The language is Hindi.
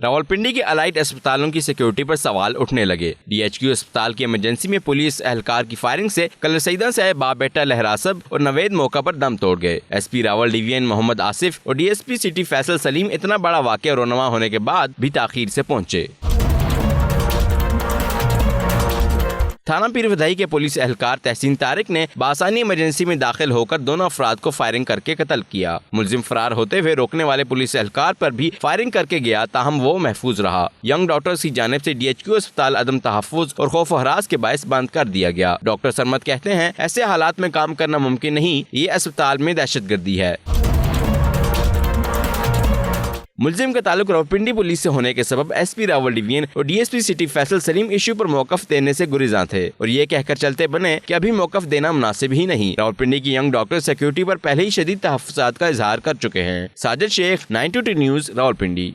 रावलपिंडी के अलाइड अस्पतालों की सिक्योरिटी पर सवाल उठने लगे। DHQ अस्पताल की इमरजेंसी में पुलिस एहलकार की फायरिंग से कलर सईदा से आए बाप बेटा लहरासब और नवेद मौका पर दम तोड़ गए। SP रावल डिवीजन मोहम्मद आसिफ और DSP सिटी फैसल सलीम इतना बड़ा वाकया रोनुमा होने के बाद भी ताखीर से पहुंचे। थाना पीर वधाई के पुलिस एहलकार तहसीन तारिक ने बासानी इमरजेंसी में दाखिल होकर दोनों अफराद को फायरिंग करके कत्ल किया। मुलजिम फरार होते हुए रोकने वाले पुलिस एहलकार पर भी फायरिंग करके गया, ताहम वो महफूज रहा। यंग डॉक्टर्स की जानिब से DHQ अस्पताल अदम तहफ्फुज और खौफ हरास के बायस बंद कर दिया गया। डॉक्टर सरमद कहते हैं, ऐसे हालात में काम करना मुमकिन नहीं, ये अस्पताल में दहशतगर्दी है। मुलजिम का ताल्लुक रावलपिंडी पुलिस से होने के सबब SP रावल डिवीजन और DSP city Faisal Salim issue पर मौकफ देने से गुरेज़ां थे और ये कहकर चलते बने कि अभी मौकफ देना मुनासिब ही नहीं। रावलपिंडी की यंग डॉक्टर सिक्योरिटी पर पहले ही शदीद तहफ्फुज़ात का इजहार कर चुके हैं। Sajid Shaikh, 9 to 2 news, Rawalpindi.